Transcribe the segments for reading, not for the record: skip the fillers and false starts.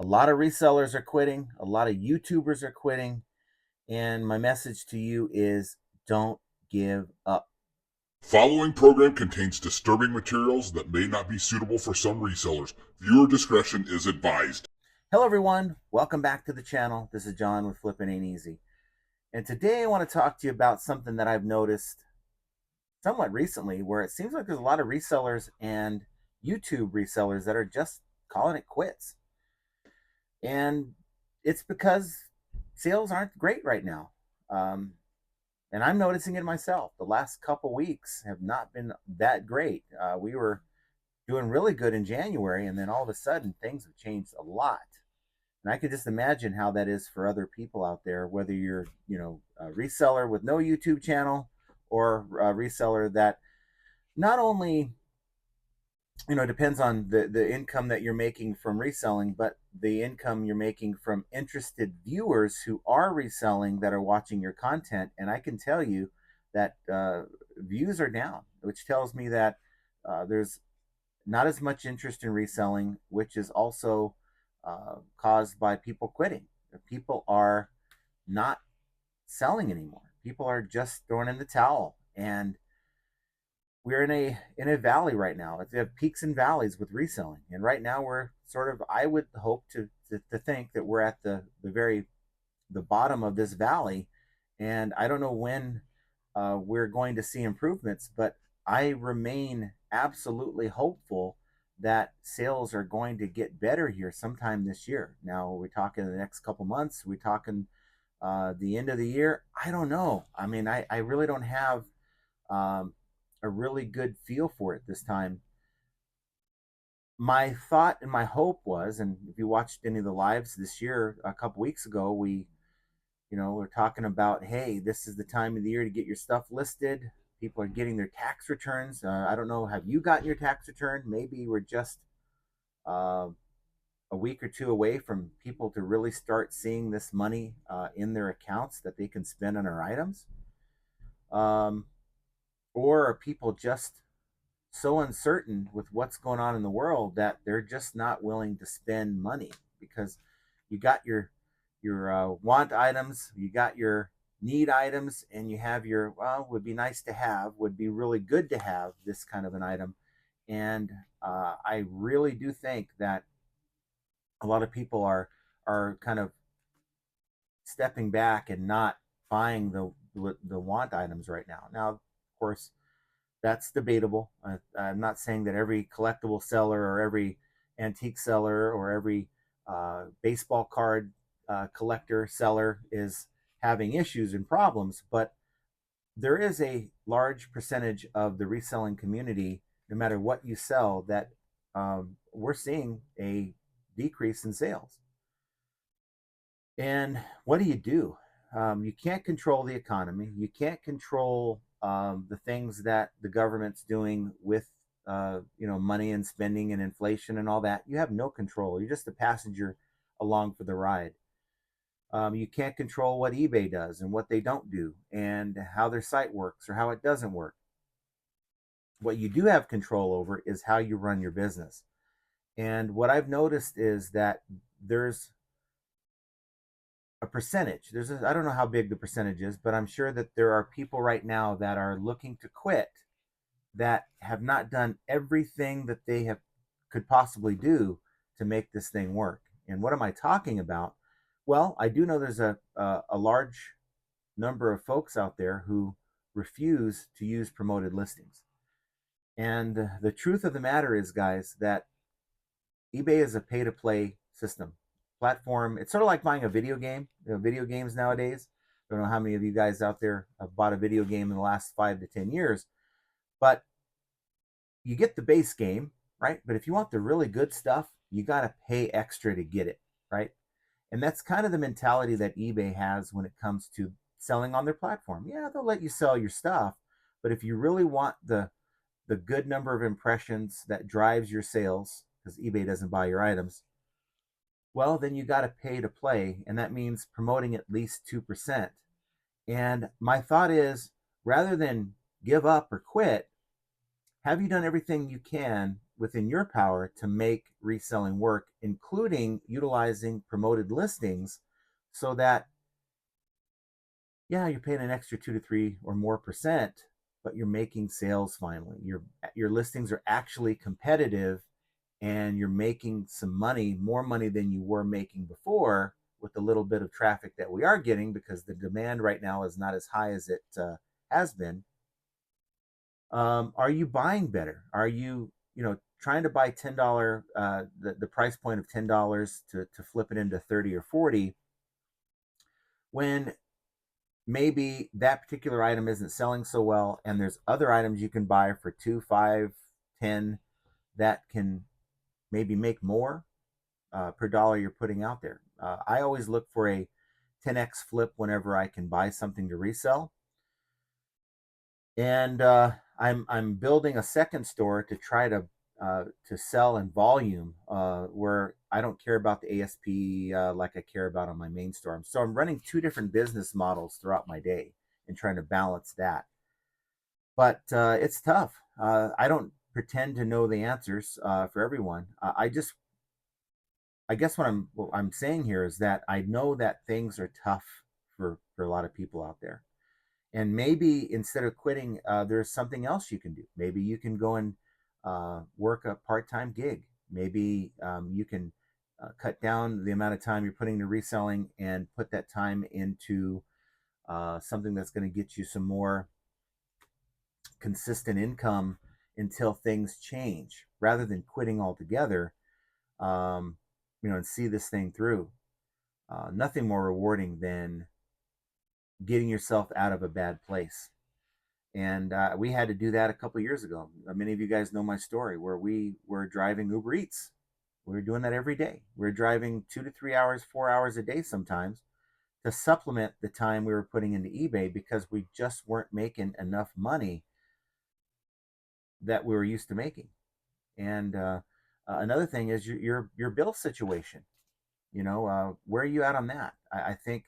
A lot of resellers are quitting, a lot of YouTubers are quitting, and my message to you is don't give up. Following program contains disturbing materials that may not be suitable for some resellers. Viewer discretion is advised. Hello, everyone. Welcome back to the channel. This is John with Flippin' Ain't Easy. And today I want to talk to you about something that I've noticed somewhat recently where it seems like there's a lot of resellers and YouTube resellers that are just calling it quits. And it's because sales aren't great right now. Um, and I'm noticing it myself. The last couple weeks have not been that great. We were doing really good in January, and then all of a sudden things have changed a lot. And I could just imagine how that is for other people out there, whether you're, a reseller with no YouTube channel or a reseller that not only, depends on the income that you're making from reselling, but the income you're making from interested viewers who are reselling that are watching your content. And I can tell you that views are down, which tells me that there's not as much interest in reselling, which is also caused by people quitting. People are not selling anymore. People are just throwing in the towel, and we're in a valley right now. We have peaks and valleys with reselling, and right now we're sort of. I would hope to think that we're at the bottom of this valley, and I don't know when we're going to see improvements, but I remain absolutely hopeful that sales are going to get better here sometime this year. Now, we're talking the next couple months. We're talking the end of the year. I don't know. I mean, I really don't have um, a really good feel for it this time. My thought and my hope was, and if you watched any of the lives this year, a couple weeks ago, we're talking about, hey, this is the time of the year to get your stuff listed. People are getting their tax returns. I don't know, have you gotten your tax return? Maybe we're just uh, a week or two away from people to really start seeing this money in their accounts that they can spend on our items. Um, or are people just so uncertain with what's going on in the world that they're just not willing to spend money? Because you got your want items, you got your need items, and you have your, well, would be nice to have, would be really good to have this kind of an item. And I really do think that a lot of people are kind of stepping back and not buying the want items right now. Now, of course, that's debatable. I'm not saying that every collectible seller or every antique seller or every baseball card collector seller is having issues and problems, but there is a large percentage of the reselling community, no matter what you sell, that we're seeing a decrease in sales. And what do you do? You can't control the economy. You can't control the things that the government's doing with money and spending and inflation and all that. You have no control. You're just a passenger along for the ride. You can't control what eBay does and what they don't do and how their site works or how it doesn't work. What you do have control over is how you run your business. And what I've noticed is that there's a percentage. I don't know how big the percentage is, but I'm sure that there are people right now that are looking to quit that have not done everything that they have could possibly do to make this thing work. And what am I talking about? Well, I do know there's a large number of folks out there who refuse to use promoted listings. And the truth of the matter is, guys, that eBay is a pay to play system platform. It's sort of like buying a video game. Video games nowadays. I don't know how many of you guys out there have bought a video game in the last 5 to 10 years, but you get the base game, right? But if you want the really good stuff, you got to pay extra to get it, right? And that's kind of the mentality that eBay has when it comes to selling on their platform. Yeah, they'll let you sell your stuff, but if you really want the good number of impressions that drives your sales, because eBay doesn't buy your items, well, then you got to pay to play, and that means promoting at least 2%. And my thought is, rather than give up or quit, have you done everything you can within your power to make reselling work, including utilizing promoted listings so that, yeah, you're paying an extra 2 to 3 or more percent, but you're making sales finally. Your listings are actually competitive and you're making some money, more money than you were making before with the little bit of traffic that we are getting because the demand right now is not as high as it has been. Are you buying better? Are you, trying to buy $10, the price point of $10 to flip it into 30 or 40 when maybe that particular item isn't selling so well and there's other items you can buy for 2, 5, 10 that can maybe make more per dollar you're putting out there. I always look for a 10x flip whenever I can buy something to resell, and I'm building a second store to try to sell in volume, where I don't care about the ASP like I care about on my main store. So I'm running two different business models throughout my day and trying to balance that. But it's tough. I don't pretend to know the answers for everyone. I guess what I'm saying here is that I know that things are tough for a lot of people out there, and maybe instead of quitting, there's something else you can do. Maybe you can go and work a part-time gig. Maybe you can cut down the amount of time you're putting into reselling and put that time into something that's going to get you some more consistent income until things change, rather than quitting altogether. Um, and see this thing through. Nothing more rewarding than getting yourself out of a bad place. And we had to do that a couple of years ago. Many of you guys know my story where we were driving Uber Eats. We were doing that every day. We were driving 2 to 3 hours, 4 hours a day sometimes to supplement the time we were putting into eBay because we just weren't making enough money that we were used to making. And another thing is your bill situation. Where are you at on that? I think,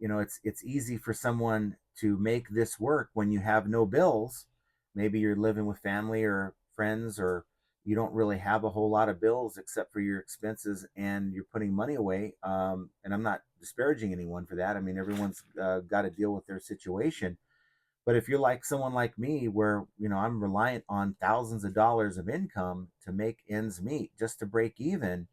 it's easy for someone to make this work when you have no bills. Maybe you're living with family or friends, or you don't really have a whole lot of bills except for your expenses, and you're putting money away. And I'm not disparaging anyone for that. I mean, everyone's got to deal with their situation. But if you're like someone like me, where I'm reliant on thousands of dollars of income to make ends meet, just to break even,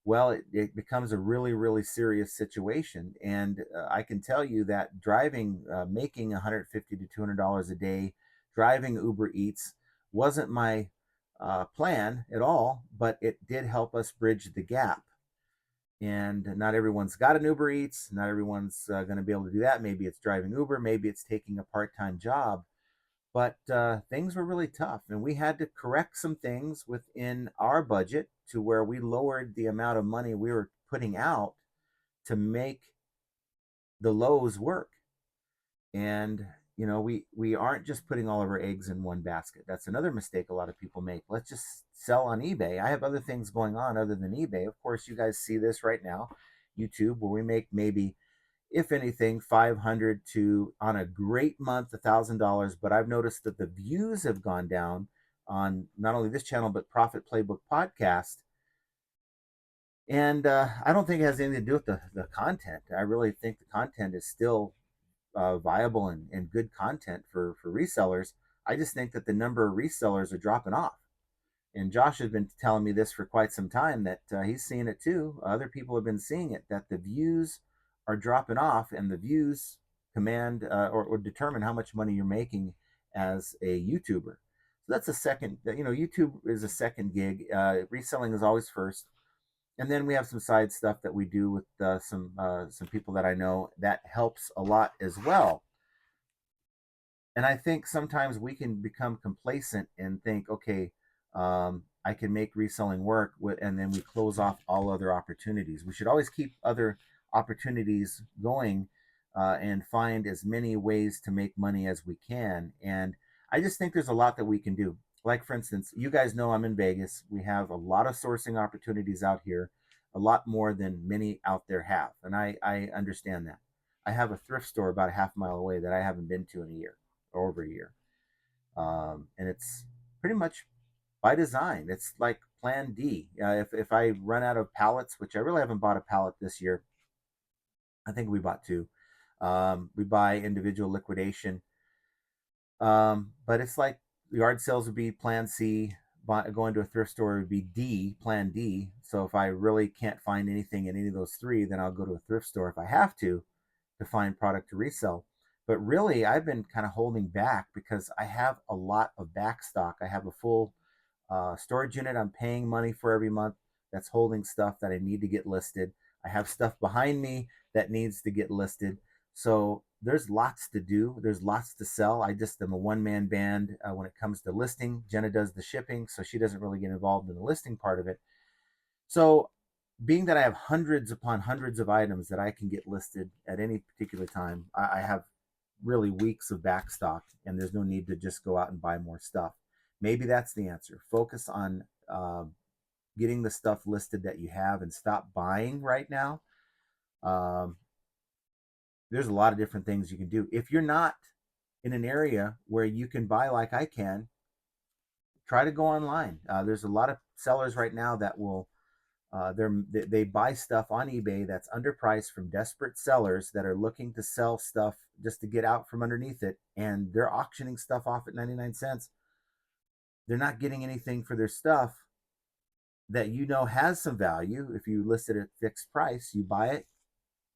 well, it becomes a really, really serious situation. And I can tell you that driving, making $150 to $200 a day, driving Uber Eats wasn't my plan at all, but it did help us bridge the gap. And not everyone's got an Uber Eats. Not everyone's going to be able to do that. Maybe it's driving Uber, maybe it's taking a part-time job. But things were really tough, and we had to correct some things within our budget to where we lowered the amount of money we were putting out to make the lows work. And we aren't just putting all of our eggs in one basket. That's another mistake a lot of people make. Let's just sell on eBay. I have other things going on other than eBay. Of course, you guys see this right now, YouTube, where we make maybe, if anything, 500 to, on a great month, $1,000. But I've noticed that the views have gone down on not only this channel but Profit Playbook podcast. And I don't think it has anything to do with the content. I really think the content is still viable and good content for resellers. I just think that the number of resellers are dropping off. And Josh has been telling me this for quite some time, that he's seeing it too. Other people have been seeing it, that the views are dropping off, and the views command or determine how much money you're making as a YouTuber. So that's a second. YouTube is a second gig. Reselling is always first, and then we have some side stuff that we do with some people that I know that helps a lot as well. And I think sometimes we can become complacent and think, okay, I can make reselling work, and then we close off all other opportunities. We should always keep other opportunities going, and find as many ways to make money as we can. And I just think there's a lot that we can do. Like, for instance, you guys know I'm in Vegas. We have a lot of sourcing opportunities out here, a lot more than many out there have. And I understand that. I have a thrift store about a half mile away that I haven't been to in a year, or over a year. And it's pretty much by design. It's like plan D. If I run out of pallets, which I really haven't bought a pallet this year, I think we bought two. We buy individual liquidation. But it's like yard sales would be plan C, going to a thrift store would be D, plan D. So if I really can't find anything in any of those three, then I'll go to a thrift store if I have to find product to resell. But really, I've been kind of holding back because I have a lot of back stock. I have a full storage unit I'm paying money for every month that's holding stuff that I need to get listed. I have stuff behind me that needs to get listed. So there's lots to do. There's lots to sell. I just am a one-man band when it comes to listing. Jenna does the shipping, so she doesn't really get involved in the listing part of it. So being that I have hundreds upon hundreds of items that I can get listed at any particular time, I have really weeks of back stock, and there's no need to just go out and buy more stuff. Maybe that's the answer. Focus on getting the stuff listed that you have and stop buying right now. There's a lot of different things you can do. If you're not in an area where you can buy like I can, try to go online. There's a lot of sellers right now that will they buy stuff on eBay that's underpriced from desperate sellers that are looking to sell stuff just to get out from underneath it, and they're auctioning stuff off at 99 cents. They're not getting anything for their stuff that has some value. If you list it at fixed price, you buy it,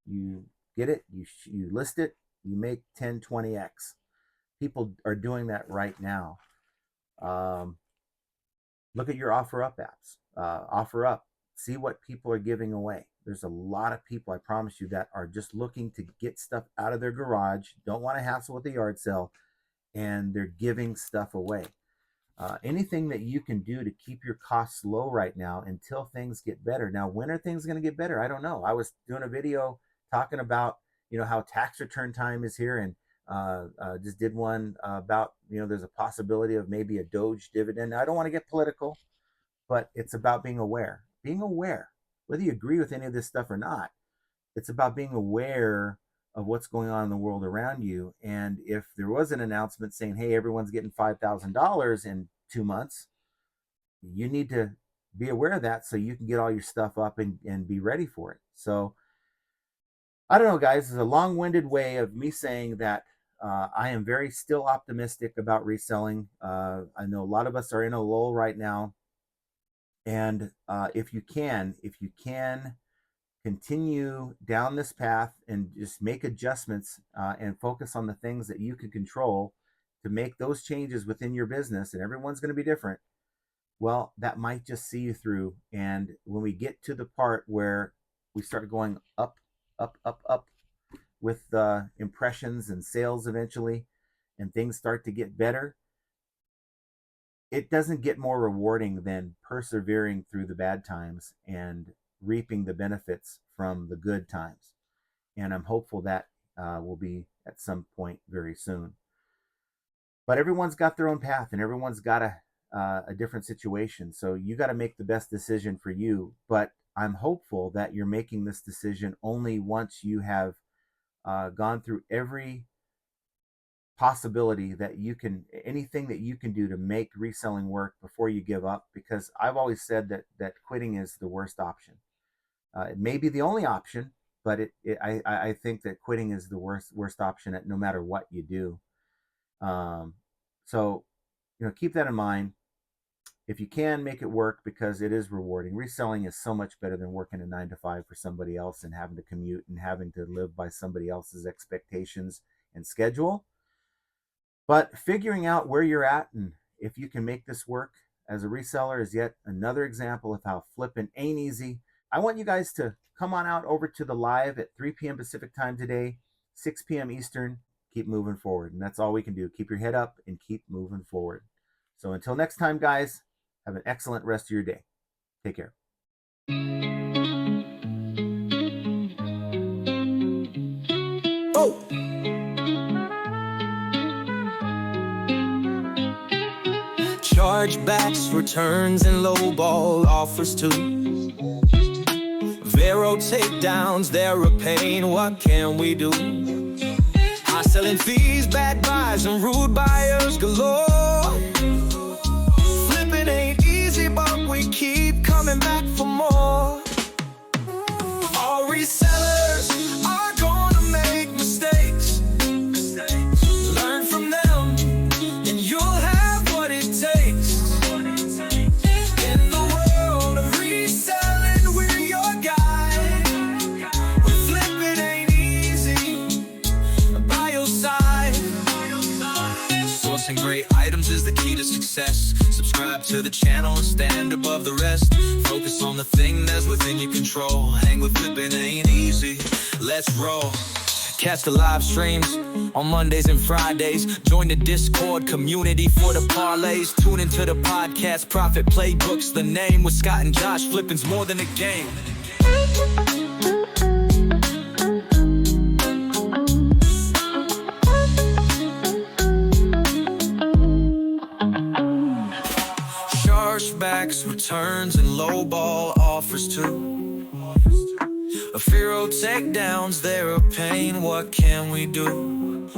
you get it, you list it, you make 10, 20x. People are doing that right now. Look at your offer up apps. Offer up. See what people are giving away. There's a lot of people, I promise you, that are just looking to get stuff out of their garage, don't want to hassle with the yard sale, and they're giving stuff away. Anything that you can do to keep your costs low right now until things get better. Now, when are things going to get better? I don't know. I was doing a video talking about, how tax return time is here, and just did one about, there's a possibility of maybe a Doge dividend. Now, I don't want to get political, but it's about being aware. Being aware, whether you agree with any of this stuff or not, it's about being aware of what's going on in the world around you. And if there was an announcement saying, hey, everyone's getting $5,000 in 2 months, you need to be aware of that so you can get all your stuff up and be ready for it. So I don't know, guys. It's a long-winded way of me saying that I am very still optimistic about reselling. I know a lot of us are in a lull right now. And if you can continue down this path and just make adjustments and focus on the things that you can control to make those changes within your business, and everyone's going to be different, well, that might just see you through. And when we get to the part where we start going up with impressions and sales eventually, and things start to get better, it doesn't get more rewarding than persevering through the bad times and reaping the benefits from the good times. And I'm hopeful that will be at some point very soon. But everyone's got their own path, and everyone's got a different situation. So you got to make the best decision for you. But I'm hopeful that you're making this decision only once you have gone through every possibility that anything that you can do to make reselling work before you give up. Because I've always said that quitting is the worst option. It may be the only option, but I think that quitting is the worst option at no matter what you do. So keep that in mind. If you can, make it work, because it is rewarding. Reselling is so much better than working a 9 to 5 for somebody else and having to commute and having to live by somebody else's expectations and schedule. But figuring out where you're at and if you can make this work as a reseller is yet another example of how flipping ain't easy. I want you guys to come on out over to the live at 3 p.m. Pacific time today, 6 p.m. Eastern. Keep moving forward. And that's all we can do. Keep your head up and keep moving forward. So until next time, guys, have an excellent rest of your day. Take care. Oh! Chargebacks, returns, and lowball offers too. Vero takedowns, they're a pain, what can we do? High selling fees, bad buys, and rude buyers galore. Flipping ain't but we keep coming back for more. All resellers are gonna make mistakes. Learn from them, and you'll have what it takes. In the world of reselling, we're your guide. But flipping ain't easy. By your side. Sourcing great items is the key to success. Subscribe to the channel and stand above the rest. Focus on the thing that's within your control. Hang with flipping ain't easy. Let's roll. Catch the live streams on Mondays and Fridays. Join the Discord community for the parlays. Tune into the podcast Profit Playbooks. The name with Scott and Josh. Flipping's more than a game. Chargebacks, returns, and lowball offers too. A fear of takedowns, they're a pain, what can we do?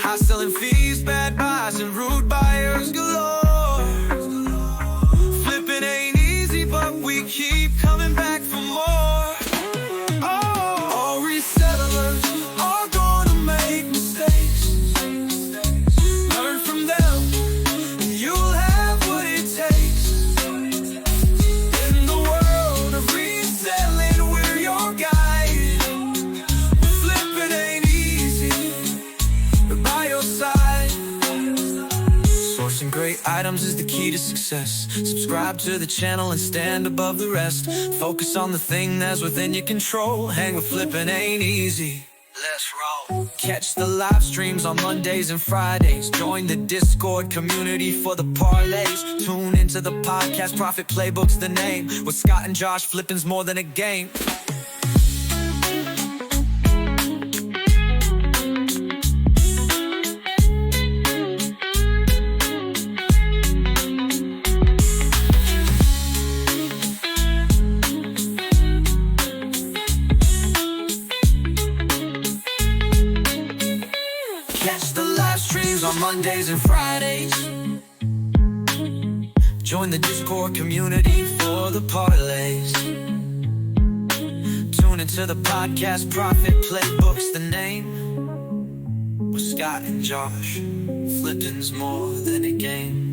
High selling fees, bad buys, and rude buyers galore. Flipping ain't easy, but we keep coming back for more. Oh, all resellers are gonna make mistakes. Learn from them, and you'll have what it takes. In the world of reselling, we're your guide. Flipping ain't easy, but by your side. Sourcing great items is the key to success. Subscribe to the channel and stand above the rest. Focus on the thing that's within your control. Hang with flipping ain't easy. Let's roll. Catch the live streams on Mondays and Fridays. Join the Discord community for the parlays. Tune into the podcast Profit Playbooks, the name. With Scott and Josh, flipping's more than a game. Catch the live streams on Mondays and Fridays. Join the Discord community for the parlays. Tune into the podcast Profit Playbooks, the name. With Scott and Josh, flipping's more than a game.